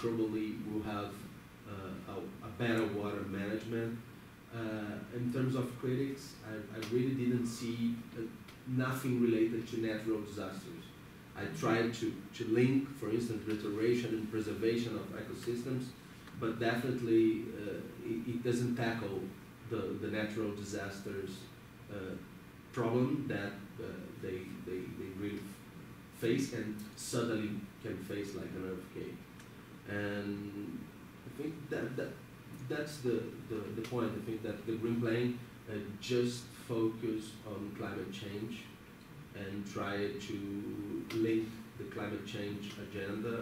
probably will have a better water management. In terms of critics, I really didn't see nothing related to natural disasters. I tried to link, for instance, restoration and preservation of ecosystems, but definitely it doesn't tackle the natural disasters problem that they really face and suddenly can face like an earthquake. And I think that's the point. I think that the Green Plan just focus on climate change and try to link the climate change agenda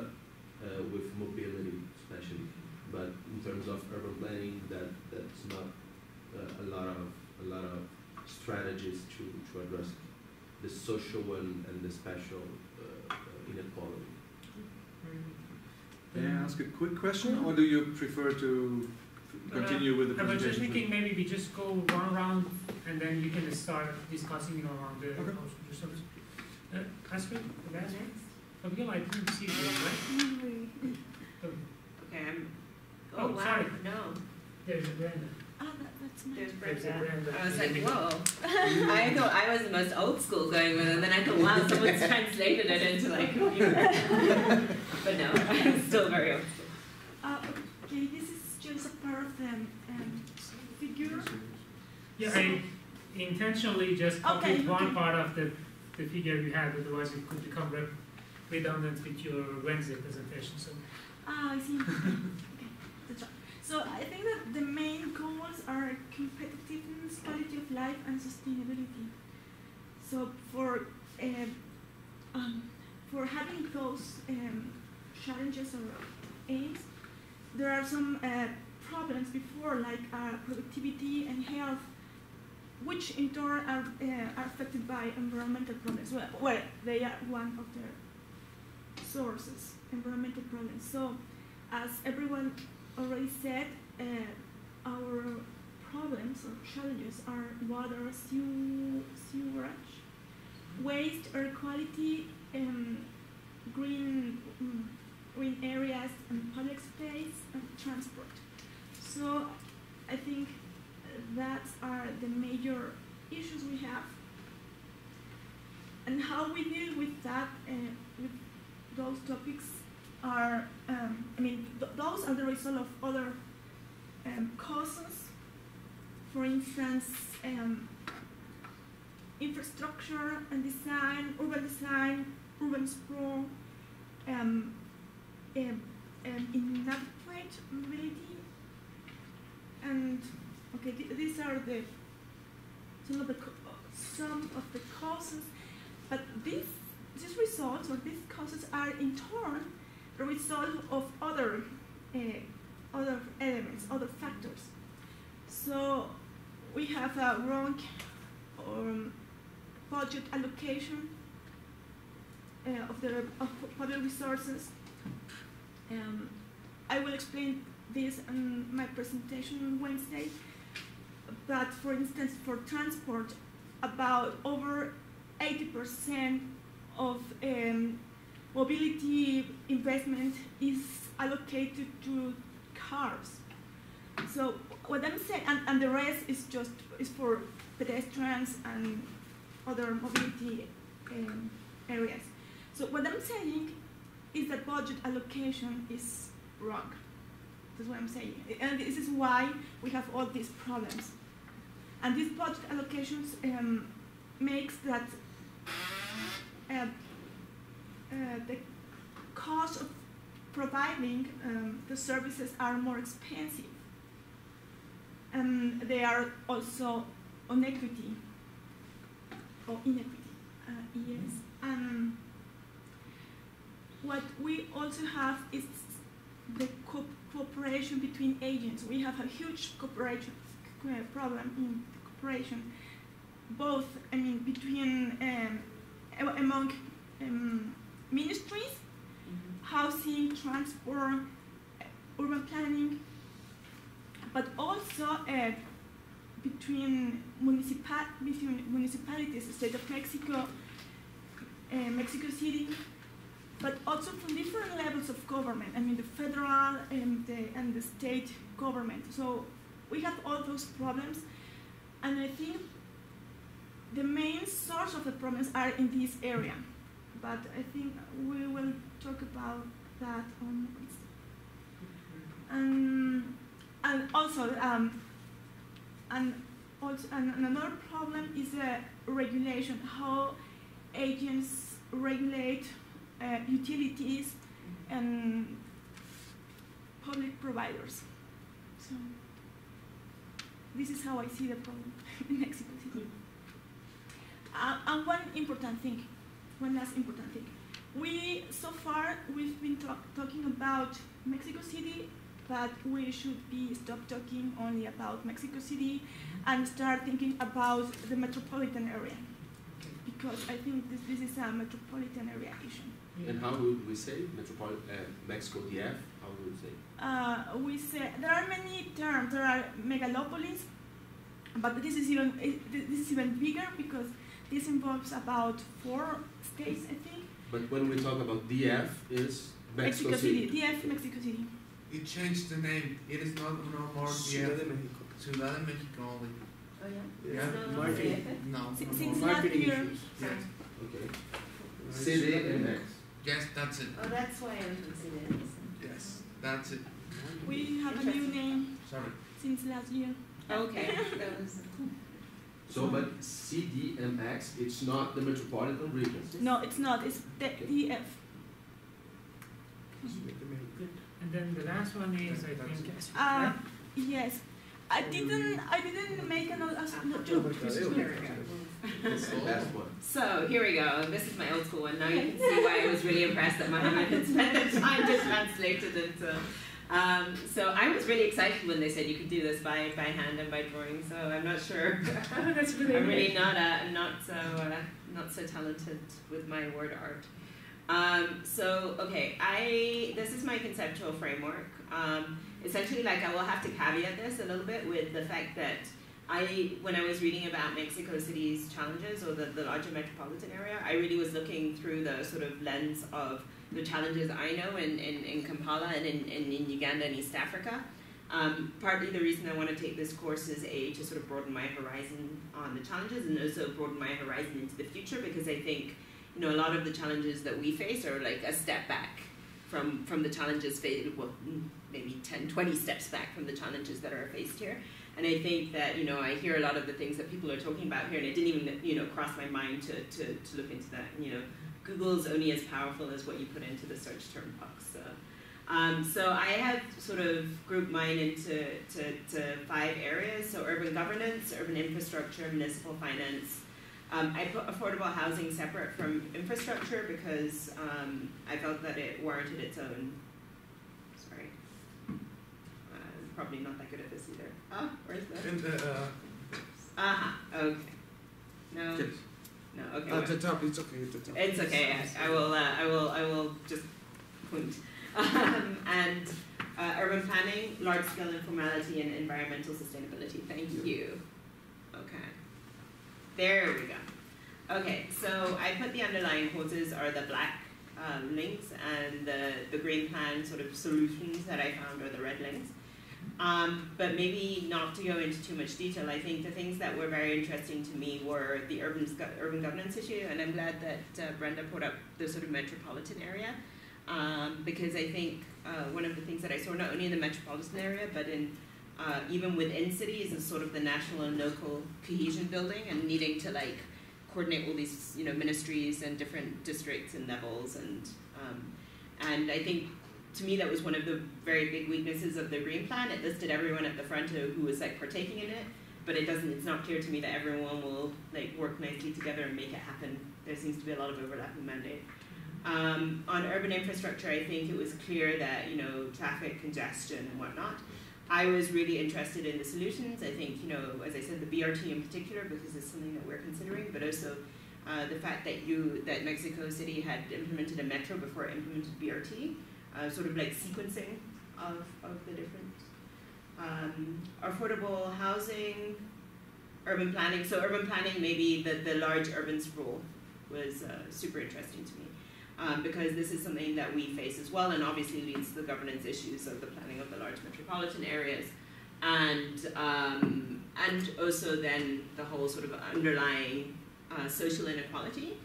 with mobility, especially. But in terms of urban planning, that's not a lot of strategies to address the social and the spatial inequality. May I ask a quick question, or do you prefer to continue with the presentation? I was just thinking maybe we just go one round and then you can start discussing, around the resources. Astrid, the last one? Fabiola, I didn't see you, right? Okay, Oh, wow, sorry. no. There's Brenda. There's There's a Brenda. I was like, whoa. I thought I was the most old school going with it, and then I thought, wow, someone's translated it into like but no, I'm still very old school. Okay, this is just a part of the figure. Yeah, I intentionally just copied one part of the figure you had, otherwise it could become redundant with your Wednesday presentation. So. I see. Okay, that's right. So I think that the main goals are competitiveness, quality of life, and sustainability. So for having those challenges or aims, there are some problems before, like productivity and health, which in turn are affected by environmental problems. Well, they are one of the sources, environmental problems. So, as everyone already said, our problems or challenges are water, sewerage, waste, air quality, green areas, and public space, and transport. So, I think that are the major issues we have, and how we deal with that, with those topics are, those are the result of other causes. For instance, infrastructure and design, urban sprawl, inadequate mobility, and okay, these are some of the causes, but these results or these causes are in turn the result of other elements, other factors. So we have a wrong budget allocation of public resources. I will explain this in my presentation on Wednesday. But for instance, for transport, about over 80% of mobility investment is allocated to cars. So what I'm saying, and the rest is for pedestrians and other mobility areas. So what I'm saying is that budget allocation is wrong. That's what I'm saying. And this is why we have all these problems. And these budget allocations makes that the cost of providing the services are more expensive. And they are also inequity. Yes. What we also have is the cooperation between agents. We have a huge cooperation problem in cooperation, both between among ministries, housing, transport, urban planning, but also between municipalities, the state of Mexico, Mexico City, but also from different levels of government. I mean, the federal and the state government. So we have all those problems, and I think the main source of the problems are in this area. But I think we will talk about that onwards. And also, another problem is regulation. How agents regulate utilities and public providers. So this is how I see the problem in Mexico City. And one last important thing. So far we've been talking about Mexico City, but we should stop talking only about Mexico City and start thinking about the metropolitan area, because I think this is a metropolitan area issue. And how would we say Mexico DF? How would we say? We say there are many terms. There are megalopolis, but this is even bigger because this involves about 4 states, I think. But when we talk about DF, is Mexico City. DF, Mexico City. It changed the name. It is no more Ciudad de DF. México. Ciudad de Mexico only. Oh yeah? Yeah. It's not Marketing. CF? No. Since no. last Marketing year. issues. Yes. Okay. CDMX. Yes, that's it. Oh, that's why I'm considering this. Yes, that's it. We have a new name Sorry. since last year. Okay, that was So, but CDMX, it's not the metropolitan region. No, it's not. It's the DF. And then the last one is, I think, Yes. I didn't make another. Here we go. That's the last one. So here we go. This is my old school one. Now you can see why I was really impressed that Mohammed had spent the time to translate it into. So I was really excited when they said you could do this by hand and by drawing. So I'm not sure. That's really I'm really not so talented with my word art. So okay, this is my conceptual framework. Essentially, like, I will have to caveat this a little bit with the fact that when I was reading about Mexico City's challenges or the larger metropolitan area, I really was looking through the sort of lens of the challenges I know in Kampala and in Uganda and East Africa. Partly the reason I want to take this course is to sort of broaden my horizon on the challenges and also broaden my horizon into the future, because I think, a lot of the challenges that we face are like a step back from the challenges faced, well, maybe 10, 20 steps back from the challenges that are faced here. And I think that, I hear a lot of the things that people are talking about here, and it didn't even, cross my mind to look into that. Google's only as powerful as what you put into the search term box. So I have sort of grouped mine into 5 areas. So urban governance, urban infrastructure, municipal finance. I put affordable housing separate from infrastructure because I felt that it warranted its own. Sorry. Probably not that good at this either. Oh, where's that? Okay. No. Yes. No. Okay. At the top, it's okay. At the top. It's okay. I will just point. And urban planning, large scale informality, and environmental sustainability. Thank you. Okay. There we go. Okay, so I put the underlying causes are the black links, and the green plan sort of solutions that I found are the red links. But maybe not to go into too much detail, I think the things that were very interesting to me were the urban governance issue, and I'm glad that Brenda put up the sort of metropolitan area, because I think one of the things that I saw not only in the metropolitan area, but in even within cities is sort of the national and local cohesion building and needing to coordinate all these ministries and different districts and levels, and I think to me that was one of the very big weaknesses of the green plan. It listed everyone at the front who was partaking in it, but it's not clear to me that everyone will work nicely together and make it happen. There seems to be a lot of overlapping mandate. On urban infrastructure, I think it was clear that traffic congestion and whatnot. I was really interested in the solutions. I think, as I said, the BRT in particular, because it's something that we're considering, but also the fact that Mexico City had implemented a metro before it implemented BRT, sort of sequencing of the different affordable housing, urban planning. So urban planning, maybe the large urban sprawl was super interesting to me. because this is something that we face as well, and obviously leads to the governance issues of the planning of the large metropolitan areas, and also then the whole sort of underlying social inequality.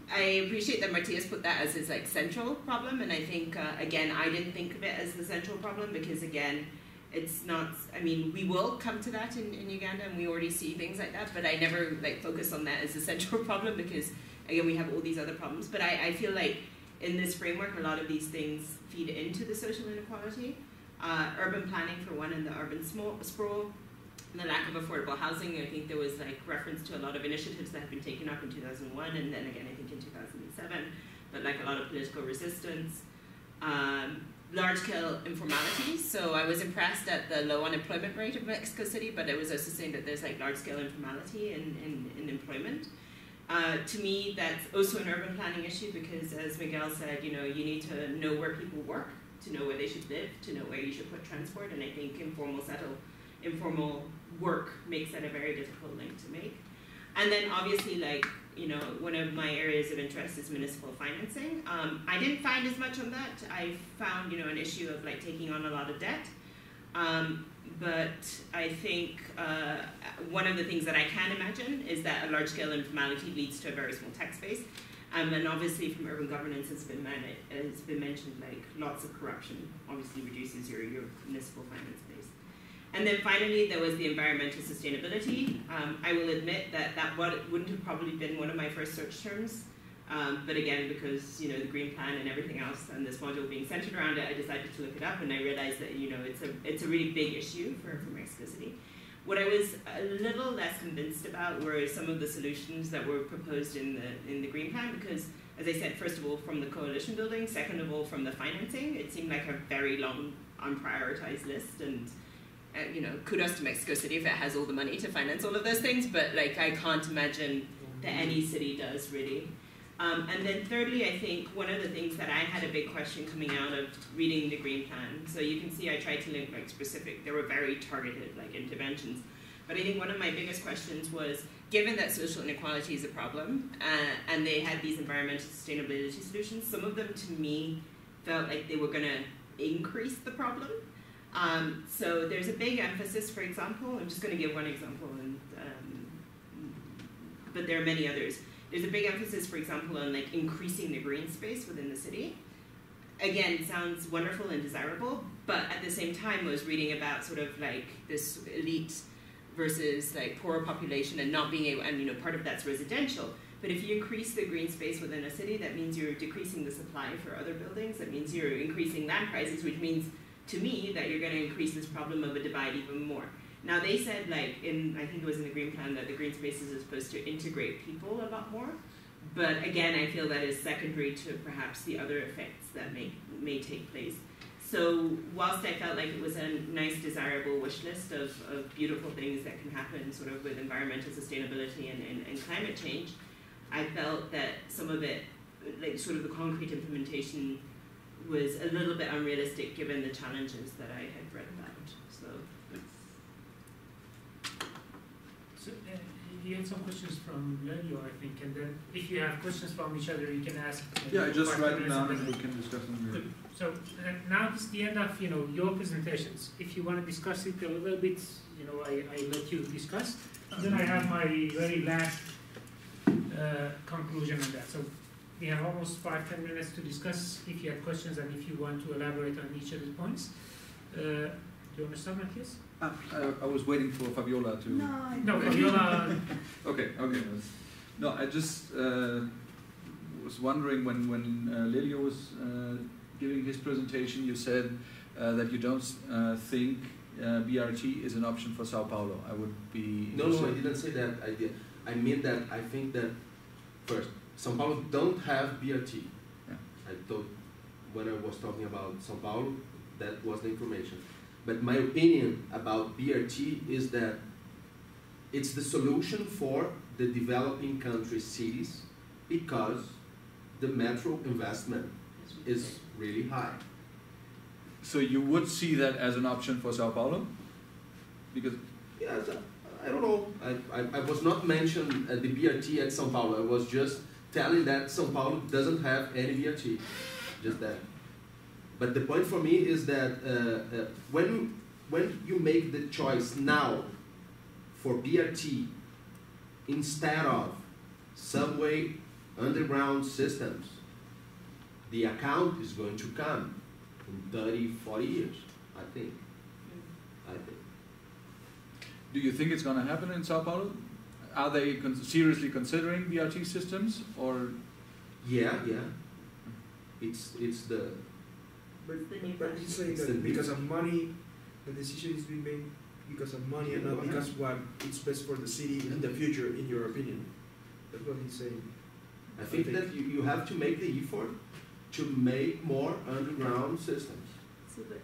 I appreciate that Matthias put that as his like central problem, and I think again I didn't think of it as the central problem because again it's not. I mean, we will come to that in Uganda, and we already see things like that, but I never like focus on that as the central problem because again we have all these other problems. But I feel like in this framework a lot of these things feed into the social inequality. Urban planning for one, and the urban sprawl, and the lack of affordable housing. I think there was like reference to a lot of initiatives that have been taken up in 2001, and then again I think in 2007, but like a lot of political resistance. Large-scale informality. So I was impressed at the low unemployment rate of Mexico City, but I was also saying that there's like large-scale informality in employment. To me, that's also an urban planning issue because, as Miguel said, you know, you need to know where people work, to know where they should live, to know where you should put transport, and I think informal work makes that a very difficult link to make. And then obviously, like, you know, one of my areas of interest is municipal financing. I didn't find as much on that. I found, you know, an issue of like taking on a lot of debt. But I think one of the things that I can imagine is that a large-scale informality leads to a very small tax base. And obviously from urban governance has been mentioned, like lots of corruption obviously reduces your municipal finance base. And then finally, there was the environmental sustainability. I will admit that wouldn't have probably been one of my first search terms. But again, because, you know, the green plan and everything else and this module being centered around it, I decided to look it up and I realized that, you know, it's a really big issue for Mexico City. What I was a little less convinced about were some of the solutions that were proposed in the green plan because, as I said, first of all, from the coalition building, second of all, from the financing, it seemed like a very long, unprioritized list, and you know, kudos to Mexico City if it has all the money to finance all of those things, but like I can't imagine that any city does really. And then thirdly, I think one of the things that I had a big question coming out of reading the green plan, so you can see I tried to link like specific, there were very targeted like interventions, but I think one of my biggest questions was, given that social inequality is a problem, and they had these environmental sustainability solutions, some of them to me felt like they were going to increase the problem. So there's a big emphasis, for example, I'm just going to give one example, but there are many others. There's a big emphasis, for example, on like increasing the green space within the city. Again, it sounds wonderful and desirable, but at the same time I was reading about sort of like this elite versus like poorer population and not being able, and you know, part of that's residential. But if you increase the green space within a city, that means you're decreasing the supply for other buildings. That means you're increasing land prices, which means to me that you're going to increase this problem of a divide even more. Now they said, like I think it was in the green plan, that the green spaces are supposed to integrate people a lot more. But again, I feel that is secondary to perhaps the other effects that may take place. So whilst I felt like it was a nice, desirable wish list of beautiful things that can happen sort of with environmental sustainability and climate change, I felt that some of it, like sort of the concrete implementation, was a little bit unrealistic given the challenges that I had read about. So you had some questions from Lelio, I think, and then if you have questions from each other, you can ask. Yeah, I just write them down and we can discuss them. Good. So now this is the end of your presentations. If you want to discuss it a little bit, I let you discuss. Then I have my very last conclusion on that. So we have almost 5-10 minutes to discuss. If you have questions and if you want to elaborate on each of the points, do you want to start, Matthias? I was waiting for Fabiola to. No, Fabiola. Okay. No, I just was wondering when Lelio was giving his presentation, you said that you don't think BRT is an option for Sao Paulo. I would be. No, I didn't say that idea. I mean that I think that first, Sao Paulo don't have BRT. Yeah. I thought when I was talking about Sao Paulo, that was the information. But my opinion about BRT is that it's the solution for the developing country cities because the metro investment is really high. So you would see that as an option for Sao Paulo? Because yes, I don't know. I was not mentioned the BRT at Sao Paulo. I was just telling that São Paulo doesn't have any BRT, just that. But the point for me is that when you make the choice now for BRT instead of subway underground systems, the account is going to come in 30, 40 years, I think. Do you think it's going to happen in Sao Paulo? Are they seriously considering BRT systems, or? Yeah. It's the. But The new but he's saying It's the that new- because of money, the decision is being made because of money and not because what it's best for the city in the future, in your opinion. That's what he's saying. I think that you have to make the effort to make more underground systems. So but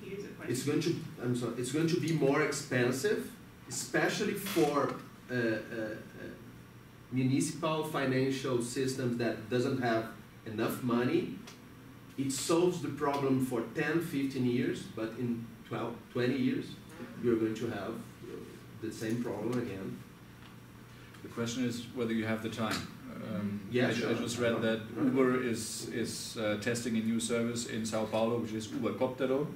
here's a question. It's going to. I'm sorry. It's going to be more expensive, especially for municipal financial systems that doesn't have enough money. It solves the problem for 10, 15 years, but in 12, 20 years, you're going to have the same problem again. The question is whether you have the time. Yeah, I sure. just read that Uber is testing a new service in Sao Paulo, which is Ubercoptero,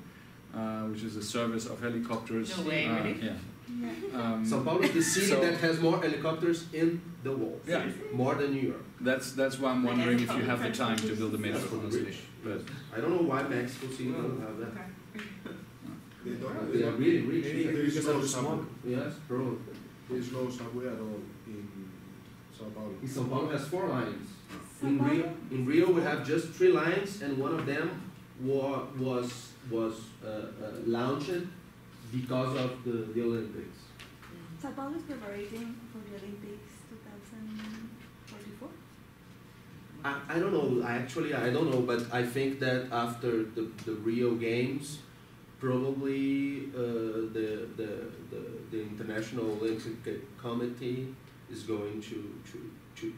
which is a service of helicopters. No way, really? Yeah. Yeah. São Paulo is the city so- that has more helicopters in the world, Yeah, more than New York. that's why I'm Like wondering as a if you have the public time to build a metro That's for the city. But I don't know why Mexico City doesn't have that. They don't. They are really rich. There is Because no of the subway. smog. Yes, probably. There is no subway at all in Sao Paulo. São Paulo has 4 lines. São In Paulo? Rio we have just 3 lines, and one of them was launched because of the Olympics. Sao Paulo is preparating for the Olympics 2044. I don't know. I don't know, but I think that after the Rio Games, probably the International Olympic Committee is going to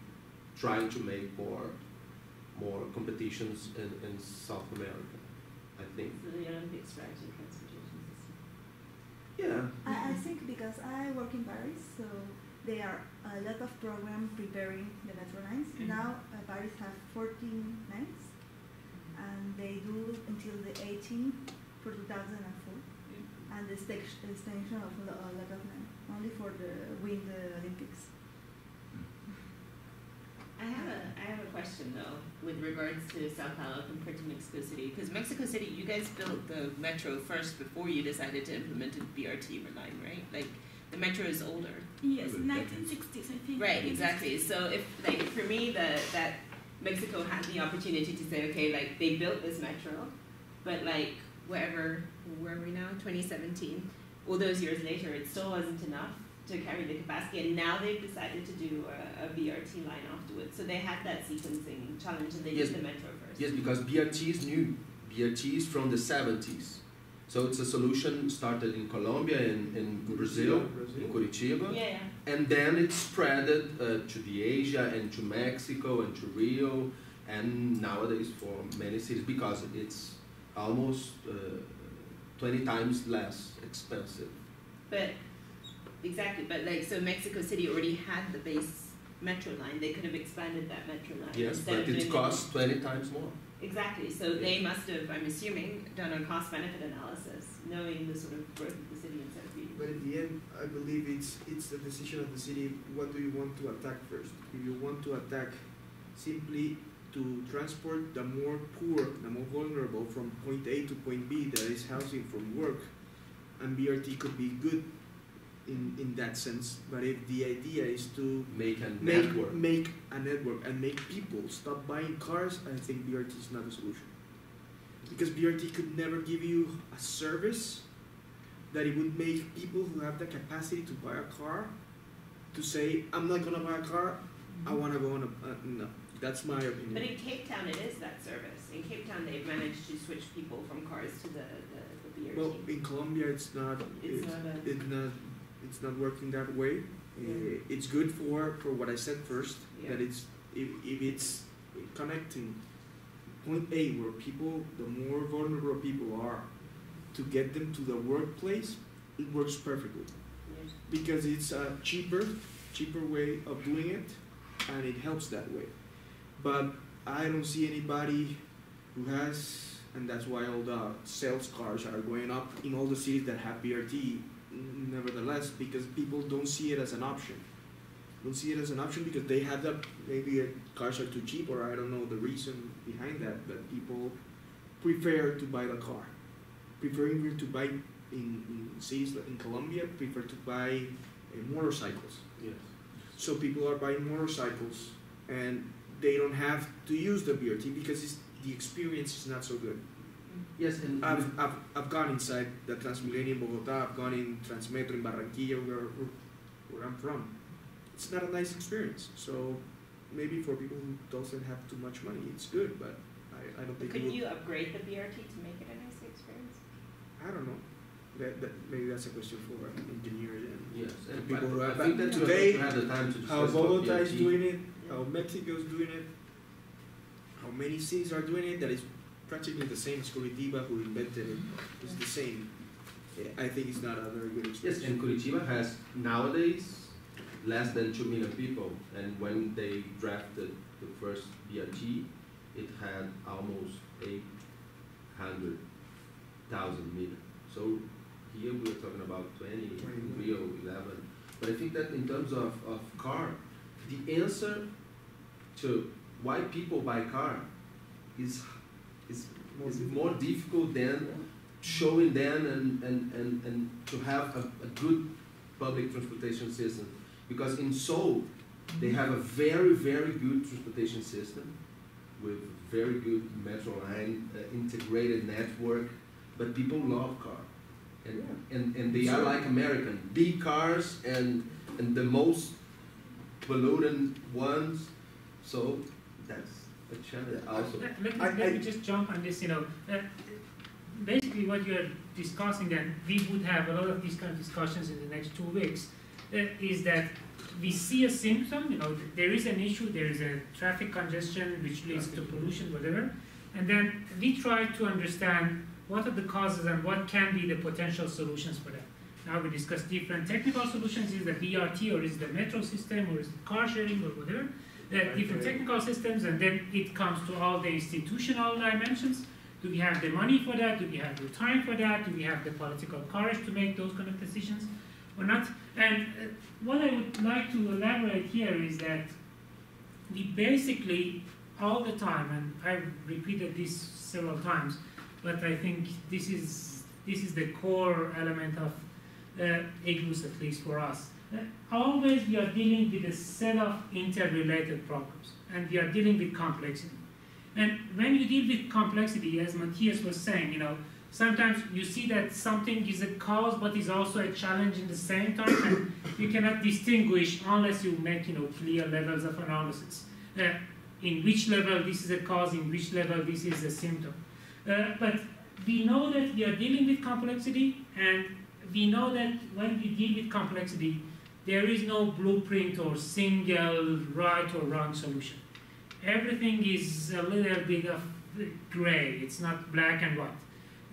try to make more competitions in South America. I think. So the Olympics drives your transportation system. Yeah. I think because I work in Paris, so there are a lot of programs preparing the metro lines. Now Paris has 14 lines, and they do until the 18 for 2004, and the extension of a lot of lines, only for the win the Olympics. I have a question though, with regards to Sao Paulo compared to Mexico City, because Mexico City, you guys built the metro first before you decided to implement a BRT line, right? Like the metro is older. Yes, 1960s, I think. Right, exactly. So if like for me, that Mexico had the opportunity to say, okay, like they built this metro, but like where are we now? 2017. All those years later, it still wasn't enough to carry the capacity, and now they've decided to do a BRT line afterwards. So they had that sequencing challenge, and they Yes. did the metro first. Yes, because BRT is new. BRT is from the 70s. So it's a solution started in Colombia, in Brazil, in Curitiba, Yeah, yeah. and then it spread to the Asia and to Mexico and to Rio, and nowadays for many cities because it's almost 20 times less expensive. But exactly, but like so Mexico City already had the base metro line. They could have expanded that metro line. Yes, instead but of it doing costs 20 times more. Exactly. So they must have, I'm assuming, done a cost-benefit analysis, knowing the sort of growth of the city instead of being. But in the end, I believe it's the decision of the city. What do you want to attack first? If you want to attack simply to transport the more poor, the more vulnerable from point A to point B, that is housing from work, and BRT could be good in that sense. But if the idea is to Make a network. make a network and make people stop buying cars, I think BRT is not a solution. Because BRT could never give you a service that it would make people who have the capacity to buy a car to say, I'm not gonna buy a car, I wanna go on a, no, that's my opinion. But in Cape Town, it is that service. In Cape Town, they've managed to switch people from cars to the BRT. Well, in Colombia, it's not, it's not working that way. It's good for what I said first, Yeah. that it's, if it's connecting point A where people, the more vulnerable people are, to get them to the workplace, it works perfectly. Yes. Because it's a cheaper way of doing it, and it helps that way. but I don't see anybody who has, and that's why all the sales cars are going up in all the cities that have BRT. Nevertheless, because people don't see it as an option. Don't see it as an option because they have that, maybe cars are too cheap, or I don't know the reason behind that, but people prefer to buy the car. Preferring to buy in cities like in Colombia, prefer to buy motorcycles. Yes. So people are buying motorcycles and they don't have to use the BRT because the experience is not so good. Yes, and I've gone inside the Transmilenio in Bogota, I've gone in Transmetro in Barranquilla, where I'm from. It's not a nice experience. So maybe for people who doesn't have too much money, it's good, but I don't think. Couldn't you upgrade the BRT to make it a nice experience? I don't know. Maybe that's a question for engineers and yes, and people who have. I think that Today, you have the time to how discuss about Bogota is BRT. doing it, how Mexico is doing it, how many cities are doing it. That is practically the same. It's Curitiba who invented it. It's the same. I think it's not a very good experience. Yes, and Curitiba has nowadays less than 2 million people, and when they drafted the first BRT, it had almost 800,000 million. So here we're talking about 20, Rio 11. But I think that in terms of car, the answer to why people buy car is more difficult than showing them and to have a good public transportation system. Because in Seoul, they have a very, very good transportation system with very good metro line, integrated network, but people love car. And they are like American, big cars and the most pollutant ones. So that's a challenge also. Let me just jump on this, basically what you're discussing, then we would have a lot of these kind of discussions in the next 2 weeks, is that we see a symptom, there is an issue, there is a traffic congestion which leads to pollution, whatever, and then we try to understand what are the causes and what can be the potential solutions for that. Now we discuss different technical solutions, is the BRT or is the metro system or is it car sharing or whatever. There are different technical systems, and then it comes to all the institutional dimensions. Do we have the money for that? Do we have the time for that? Do we have the political courage to make those kind of decisions or not? And what I would like to elaborate here is that we basically all the time, and I've repeated this several times, but I think this is the core element of IGLUS, at least for us. Always we are dealing with a set of interrelated problems, and we are dealing with complexity. And when you deal with complexity, as Matthias was saying, sometimes you see that something is a cause, but is also a challenge in the same time, and you cannot distinguish unless you make, clear levels of analysis. In which level this is a cause, in which level this is a symptom. But we know that we are dealing with complexity, and we know that when we deal with complexity, there is no blueprint or single right or wrong solution. Everything is a little bit of gray. It's not black and white.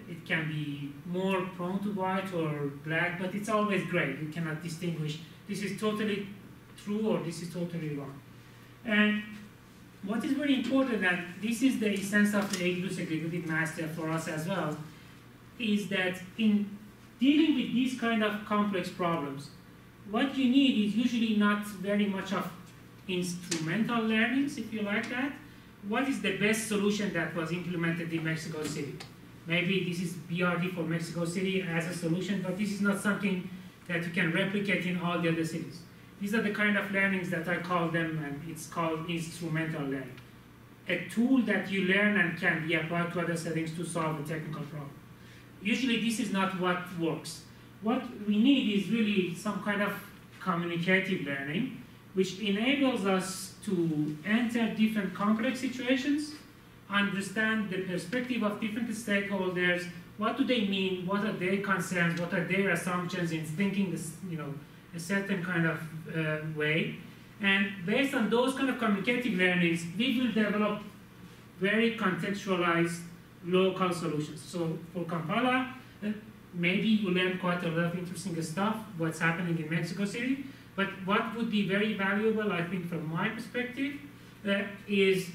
It can be more prone to white or black, but it's always gray. You cannot distinguish this is totally true or this is totally wrong. And what is very important, and this is the essence of the IGLUS Executive Master for us as well, is that in dealing with these kind of complex problems, what you need is usually not very much of instrumental learnings, if you like that. What is the best solution that was implemented in Mexico City? Maybe this is BRT for Mexico City as a solution, but this is not something that you can replicate in all the other cities. These are the kind of learnings that I call them, and it's called instrumental learning. A tool that you learn and can be applied to other settings to solve a technical problem. Usually this is not what works. What we need is really some kind of communicative learning, which enables us to enter different complex situations, understand the perspective of different stakeholders, what do they mean, what are their concerns, what are their assumptions in thinking this, a certain kind of way. And based on those kind of communicative learnings, we will develop very contextualized local solutions. So for Kampala, maybe you learn quite a lot of interesting stuff, what's happening in Mexico City, but what would be very valuable, I think, from my perspective, is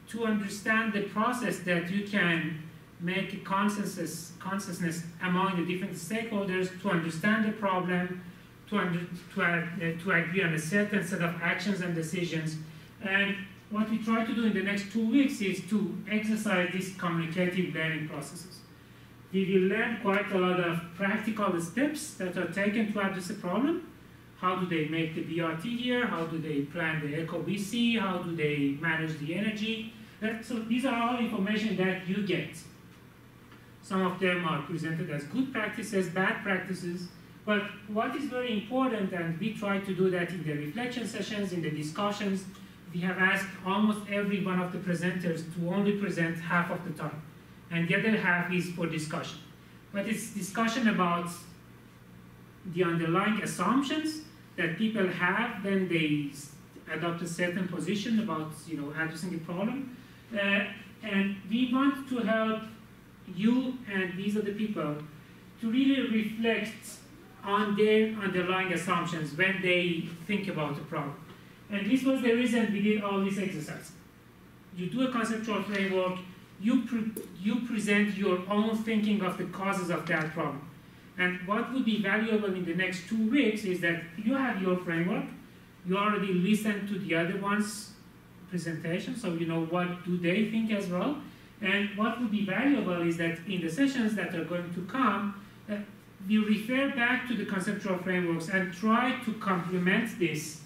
to understand the process that you can make a consciousness among the different stakeholders to understand the problem, to agree on a certain set of actions and decisions. And what we try to do in the next 2 weeks is to exercise these communicative learning processes. We will learn quite a lot of practical steps that are taken to address a problem. How do they make the BRT here? How do they plan the eco-BC? How do they manage the energy? So these are all information that you get. Some of them are presented as good practices, bad practices. But what is very important, and we try to do that in the reflection sessions, in the discussions, we have asked almost every one of the presenters to only present half of the time. And the other half is for discussion. But it's discussion about the underlying assumptions that people have when they adopt a certain position about addressing a problem. And we want to help you and these other people to really reflect on their underlying assumptions when they think about a problem. And this was the reason we did all this exercise. You do a conceptual framework, you present your own thinking of the causes of that problem. And what would be valuable in the next 2 weeks is that you have your framework, you already listened to the other one's presentation, so you know what do they think as well. And what would be valuable is that in the sessions that are going to come, we refer back to the conceptual frameworks and try to complement this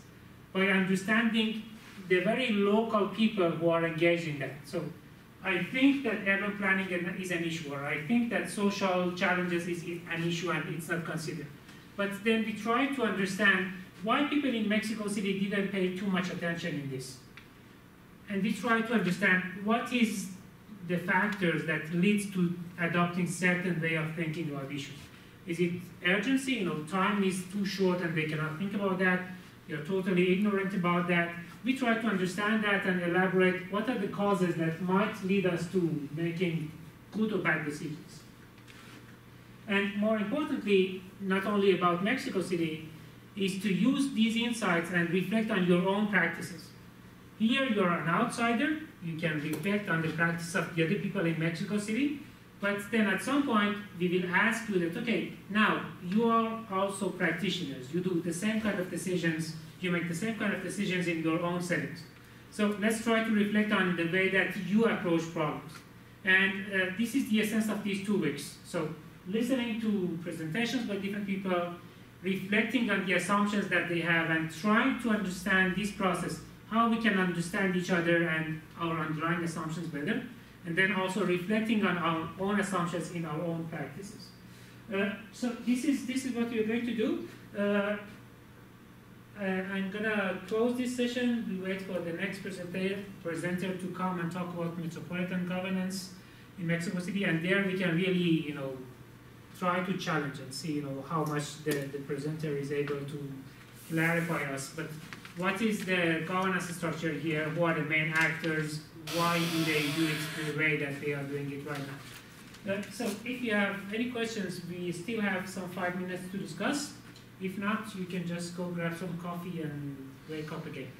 by understanding the very local people who are engaged in that. So I think that urban planning is an issue, or I think that social challenges is an issue and it's not considered. But then we try to understand why people in Mexico City didn't pay too much attention in this. And we try to understand what is the factors that leads to adopting certain way of thinking about issues. Is it urgency? Time is too short and they cannot think about that. You're totally ignorant about that. We try to understand that and elaborate what are the causes that might lead us to making good or bad decisions. And more importantly, not only about Mexico City, is to use these insights and reflect on your own practices. Here you're an outsider, you can reflect on the practice of the other people in Mexico City, but then at some point we will ask you that, okay, now you are also practitioners, you do the same kind of decisions, you make the same kind of decisions in your own settings. So let's try to reflect on the way that you approach problems. And this is the essence of these 2 weeks. So listening to presentations by different people, reflecting on the assumptions that they have, and trying to understand this process, how we can understand each other and our underlying assumptions better, and then also reflecting on our own assumptions in our own practices. So this is what we're going to do. I'm gonna close this session. We wait for the next presenter to come and talk about metropolitan governance in Mexico City, and there we can really, try to challenge and see, how much the presenter is able to clarify us. But what is the governance structure here? Who are the main actors? Why do they do it the way that they are doing it right now? So if you have any questions, we still have some 5 minutes to discuss. If not, you can just go grab some coffee and wake up again.